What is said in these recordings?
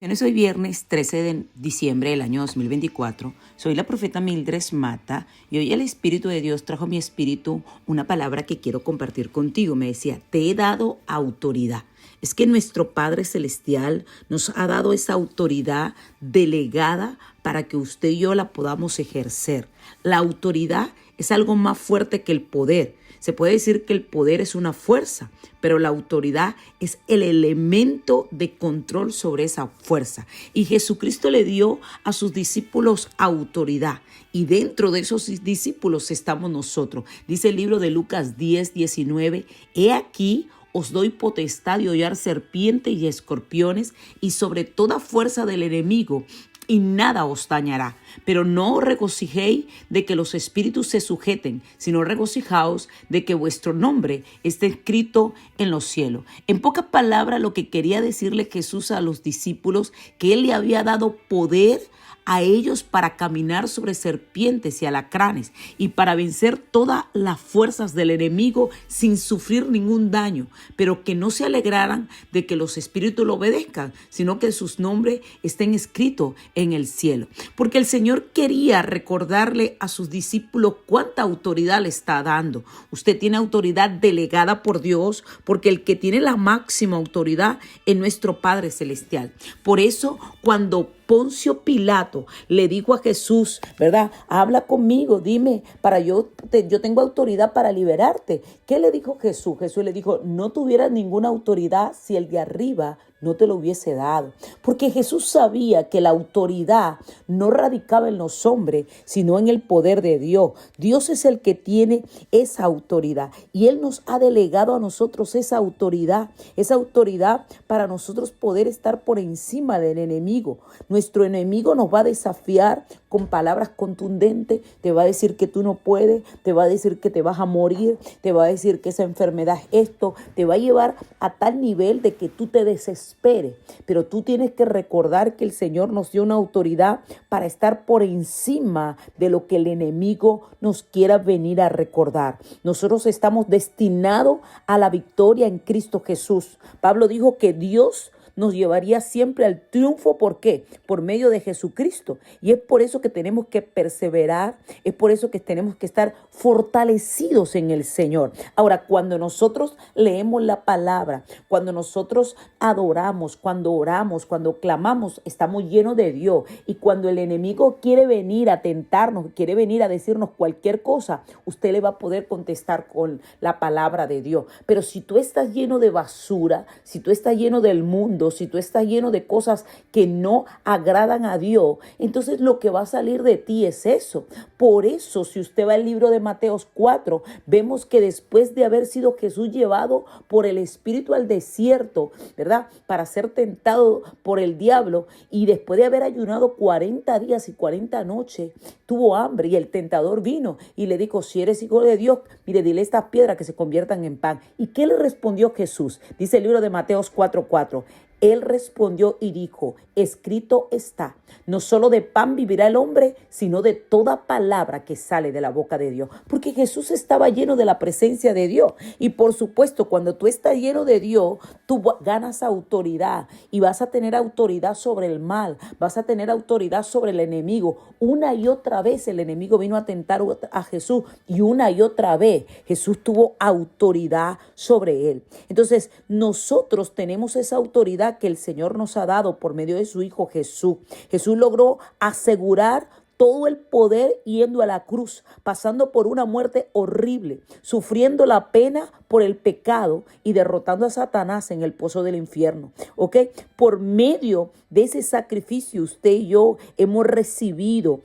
Hoy viernes 13 de diciembre del año 2024. Soy la profeta Mildred Mata y hoy el Espíritu de Dios trajo a mi espíritu una palabra que quiero compartir contigo. Me decía, te he dado autoridad. Es que nuestro Padre Celestial nos ha dado esa autoridad delegada para que usted y yo la podamos ejercer. La autoridad es algo más fuerte que el poder. Se puede decir que el poder es una fuerza, pero la autoridad es el elemento de control sobre esa fuerza. Y Jesucristo le dio a sus discípulos autoridad. Y dentro de esos discípulos estamos nosotros. Dice el libro de Lucas 10:19, he aquí os doy potestad de hollar serpientes y escorpiones y sobre toda fuerza del enemigo, y nada os dañará. Pero no os regocijéis de que los espíritus se sujeten, sino regocijaos de que vuestro nombre esté escrito en los cielos. En pocas palabras, lo que quería decirle Jesús a los discípulos, que Él le había dado poder a ellos para caminar sobre serpientes y alacranes y para vencer todas las fuerzas del enemigo sin sufrir ningún daño, pero que no se alegraran de que los espíritus lo obedezcan, sino que sus nombres estén escritos en el cielo. Porque el Señor quería recordarle a sus discípulos cuánta autoridad le está dando. Usted tiene autoridad delegada por Dios, porque el que tiene la máxima autoridad es nuestro Padre Celestial. Por eso, cuando Poncio Pilato le dijo a Jesús, ¿verdad? Habla conmigo, dime, yo tengo autoridad para liberarte. ¿Qué le dijo Jesús? Jesús le dijo, no tuvieras ninguna autoridad si el de arriba no te lo hubiese dado. Porque Jesús sabía que la autoridad no radicaba en los hombres, sino en el poder de Dios. Dios es el que tiene esa autoridad y Él nos ha delegado a nosotros esa autoridad para nosotros poder estar por encima del enemigo. Nuestro enemigo nos va a desafiar con palabras contundentes, te va a decir que tú no puedes, te va a decir que te vas a morir, te va a decir que esa enfermedad es esto, te va a llevar a tal nivel de que tú te desesperes. Pero tú tienes que recordar que el Señor nos dio una autoridad para estar por encima de lo que el enemigo nos quiera venir a recordar. Nosotros estamos destinados a la victoria en Cristo Jesús. Pablo dijo que Dios nos llevaría siempre al triunfo. ¿Por qué? Por medio de Jesucristo. Y es por eso que tenemos que perseverar, es por eso que tenemos que estar fortalecidos en el Señor. Ahora, cuando nosotros leemos la palabra, cuando nosotros adoramos, cuando oramos, cuando clamamos, estamos llenos de Dios. Y cuando el enemigo quiere venir a tentarnos, quiere venir a decirnos cualquier cosa, usted le va a poder contestar con la palabra de Dios. Pero si tú estás lleno de basura, si tú estás lleno del mundo, si tú estás lleno de cosas que no agradan a Dios, entonces lo que va a salir de ti es eso. Por eso, si usted va al libro de Mateo 4, vemos que después de haber sido Jesús llevado por el Espíritu al desierto, ¿verdad? Para ser tentado por el diablo, y después de haber ayunado 40 días y 40 noches, tuvo hambre y el tentador vino y le dijo, si eres hijo de Dios, mire, dile a estas piedras que se conviertan en pan. ¿Y qué le respondió Jesús? Dice el libro de Mateo 4:4. Él respondió y dijo, escrito está, no solo de pan vivirá el hombre, sino de toda palabra que sale de la boca de Dios. Porque Jesús estaba lleno de la presencia de Dios. Y por supuesto, cuando tú estás lleno de Dios, tú ganas autoridad y vas a tener autoridad sobre el mal, vas a tener autoridad sobre el enemigo. Una y otra vez el enemigo vino a tentar a Jesús y una y otra vez Jesús tuvo autoridad sobre él. Entonces, nosotros tenemos esa autoridad que el Señor nos ha dado por medio de su Hijo Jesús. Jesús logró asegurar todo el poder yendo a la cruz, pasando por una muerte horrible, sufriendo la pena por el pecado y derrotando a Satanás en el pozo del infierno. ¿Ok? Por medio de ese sacrificio, usted y yo hemos recibido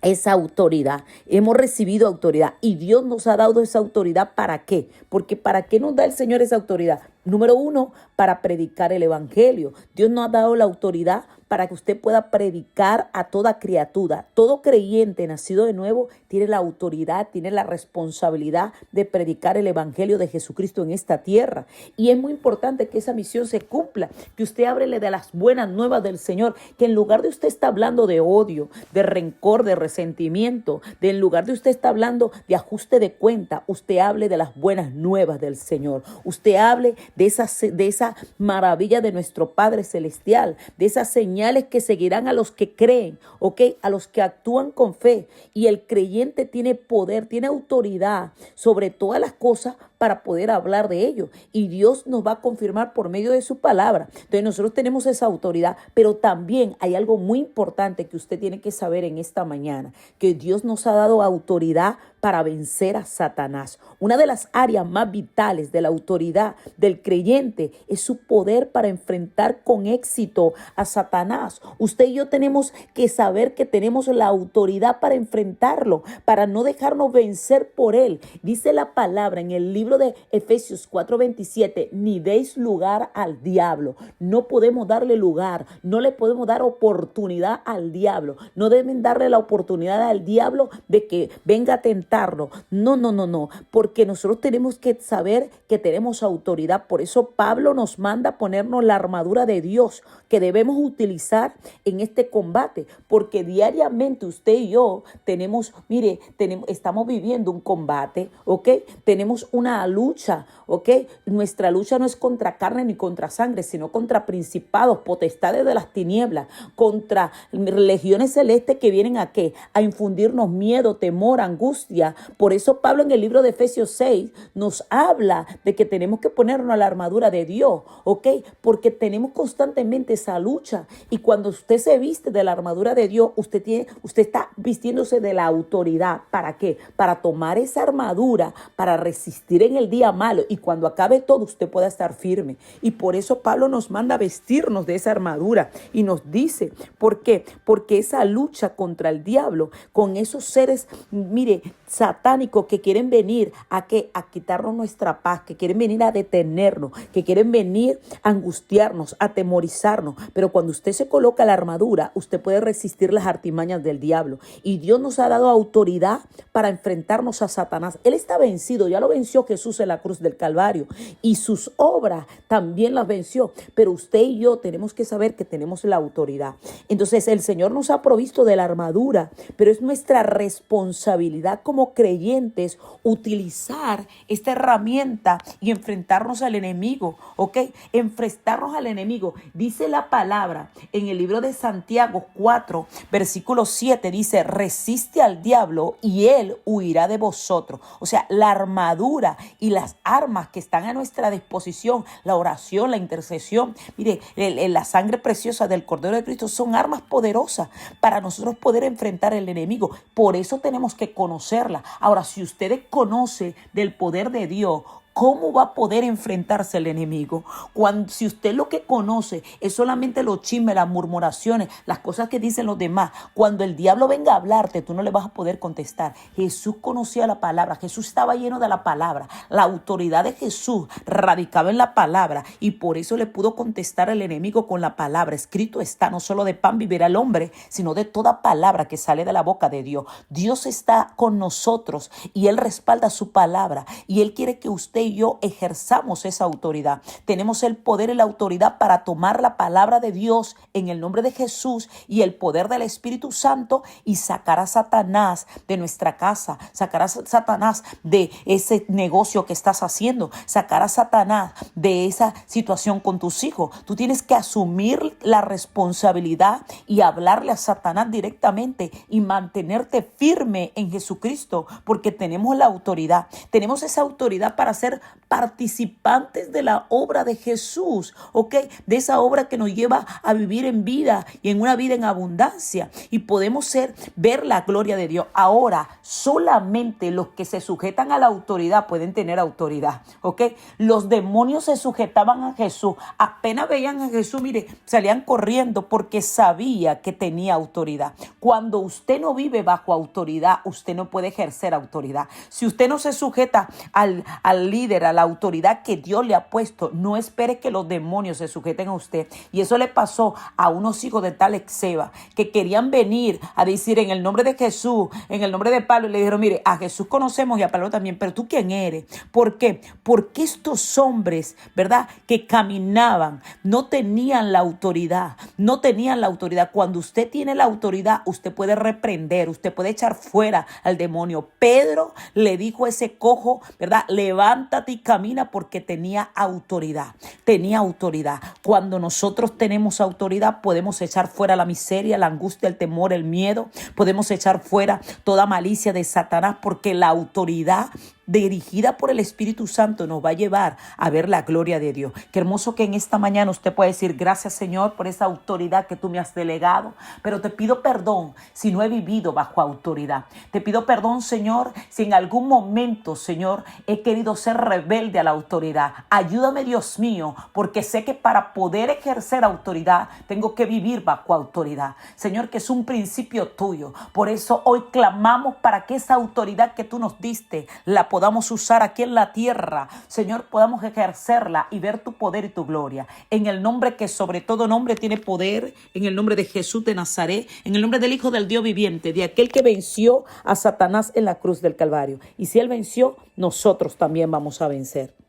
esa autoridad, hemos recibido autoridad y Dios nos ha dado esa autoridad. ¿Para qué? Porque ¿para qué nos da el Señor esa autoridad? Número uno, para predicar el evangelio. Dios nos ha dado la autoridad para que usted pueda predicar a toda criatura. Todo creyente nacido de nuevo tiene la autoridad, tiene la responsabilidad de predicar el evangelio de Jesucristo en esta tierra. Y es muy importante que esa misión se cumpla, que usted háblele de las buenas nuevas del Señor, que en lugar de usted estar hablando de odio, de rencor, de resentimiento, en lugar de usted estar hablando de ajuste de cuenta, usted hable de las buenas nuevas del Señor. Usted hable de esa maravilla de nuestro Padre Celestial, de esas señales que seguirán a los que creen, ¿ok? A los que actúan con fe. Y el creyente tiene poder, tiene autoridad sobre todas las cosas para poder hablar de ello. Y Dios nos va a confirmar por medio de su palabra. Entonces nosotros tenemos esa autoridad, pero también hay algo muy importante que usted tiene que saber en esta mañana, que Dios nos ha dado autoridad para vencer a Satanás. Una de las áreas más vitales de la autoridad del creyente es su poder para enfrentar con éxito a Satanás. Usted y yo tenemos que saber que tenemos la autoridad para enfrentarlo, para no dejarnos vencer por él. Dice la palabra en el libro de Efesios 4:27, ni deis lugar al diablo. No podemos darle lugar, no le podemos dar oportunidad al diablo. No deben darle la oportunidad al diablo de que venga a tentarnos. No, porque nosotros tenemos que saber que tenemos autoridad. Por eso Pablo nos manda ponernos la armadura de Dios que debemos utilizar en este combate, porque diariamente usted y yo estamos viviendo un combate, ¿ok? Tenemos una lucha, ¿ok? Nuestra lucha no es contra carne ni contra sangre, sino contra principados, potestades de las tinieblas, contra legiones celestes que vienen ¿a qué? A infundirnos miedo, temor, angustia. Por eso Pablo en el libro de Efesios 6 nos habla de que tenemos que ponernos la armadura de Dios, ¿ok? Porque tenemos constantemente esa lucha. Y cuando usted se viste de la armadura de Dios, usted está vistiéndose de la autoridad. ¿Para qué? Para tomar esa armadura, para resistir en el día malo. Y cuando acabe todo, usted pueda estar firme. Y por eso Pablo nos manda vestirnos de esa armadura. Y nos dice, ¿por qué? Porque esa lucha contra el diablo, con esos seres, satánicos que quieren venir a quitarnos nuestra paz, que quieren venir a detenernos, que quieren venir a angustiarnos, a atemorizarnos. Pero cuando usted se coloca la armadura, usted puede resistir las artimañas del diablo. Y Dios nos ha dado autoridad para enfrentarnos a Satanás. Él está vencido, ya lo venció Jesús en la cruz del Calvario. Y sus obras también las venció. Pero usted y yo tenemos que saber que tenemos la autoridad. Entonces el Señor nos ha provisto de la armadura, pero es nuestra responsabilidad como creyentes utilizar esta herramienta y enfrentarnos al enemigo, ¿ok? Enfrentarnos al enemigo. Dice la palabra en el libro de Santiago 4, versículo 7, dice, resiste al diablo y él huirá de vosotros. O sea, la armadura y las armas que están a nuestra disposición, la oración, la intercesión, la sangre preciosa del Cordero de Cristo son armas poderosas para nosotros poder enfrentar al enemigo. Por eso tenemos que conocerla. Ahora, si usted conoce del poder de Dios, ¿cómo va a poder enfrentarse al enemigo? Si usted lo que conoce es solamente los chismes, las murmuraciones, las cosas que dicen los demás, cuando el diablo venga a hablarte, tú no le vas a poder contestar. Jesús conocía la palabra, Jesús estaba lleno de la palabra. La autoridad de Jesús radicaba en la palabra y por eso le pudo contestar al enemigo con la palabra. Escrito está, no solo de pan vivirá el hombre, sino de toda palabra que sale de la boca de Dios. Dios está con nosotros y Él respalda su palabra y Él quiere que usted y yo ejerzamos esa autoridad. Tenemos el poder y la autoridad para tomar la palabra de Dios en el nombre de Jesús y el poder del Espíritu Santo y sacar a Satanás de nuestra casa, sacar a Satanás de ese negocio que estás haciendo, sacar a Satanás de esa situación con tus hijos. Tú tienes que asumir la responsabilidad y hablarle a Satanás directamente y mantenerte firme en Jesucristo, porque tenemos la autoridad. Tenemos esa autoridad para ser participantes de la obra de Jesús, ¿ok? De esa obra que nos lleva a vivir en vida y en una vida en abundancia. Y podemos ver la gloria de Dios. Ahora, solamente los que se sujetan a la autoridad pueden tener autoridad, ¿ok? Los demonios se sujetaban a Jesús. Apenas veían a Jesús, salían corriendo porque sabía que tenía autoridad. Cuando usted no vive bajo autoridad, usted no puede ejercer autoridad. Si usted no se sujeta al líder, a la autoridad que Dios le ha puesto, no espere que los demonios se sujeten a usted. Y eso le pasó a unos hijos de tal Exeba que querían venir a decir en el nombre de Jesús, en el nombre de Pablo, y le dijeron, a Jesús conocemos y a Pablo también, pero ¿tú quién eres? ¿Por qué? Porque estos hombres, ¿verdad?, que caminaban, no tenían la autoridad, Cuando usted tiene la autoridad, usted puede reprender, usted puede echar fuera al demonio. Pedro le dijo a ese cojo, ¿verdad?, levántate levántate y camina porque tenía autoridad. Tenía autoridad. Cuando nosotros tenemos autoridad, podemos echar fuera la miseria, la angustia, el temor, el miedo. Podemos echar fuera toda malicia de Satanás porque la autoridad dirigida por el Espíritu Santo nos va a llevar a ver la gloria de Dios. Qué hermoso que en esta mañana usted puede decir: gracias, Señor, por esa autoridad que tú me has delegado, pero te pido perdón si no he vivido bajo autoridad. Te pido perdón, Señor, si en algún momento, Señor, he querido ser rebelde a la autoridad. Ayúdame, Dios mío, porque sé que para poder ejercer autoridad tengo que vivir bajo autoridad. Señor, que es un principio tuyo. Por eso hoy clamamos para que esa autoridad que tú nos diste la podamos usar aquí en la tierra. Señor, podamos ejercerla y ver tu poder y tu gloria. En el nombre que sobre todo nombre tiene poder, en el nombre de Jesús de Nazaret, en el nombre del Hijo del Dios viviente, de aquel que venció a Satanás en la cruz del Calvario. Y si él venció, nosotros también vamos a vencer.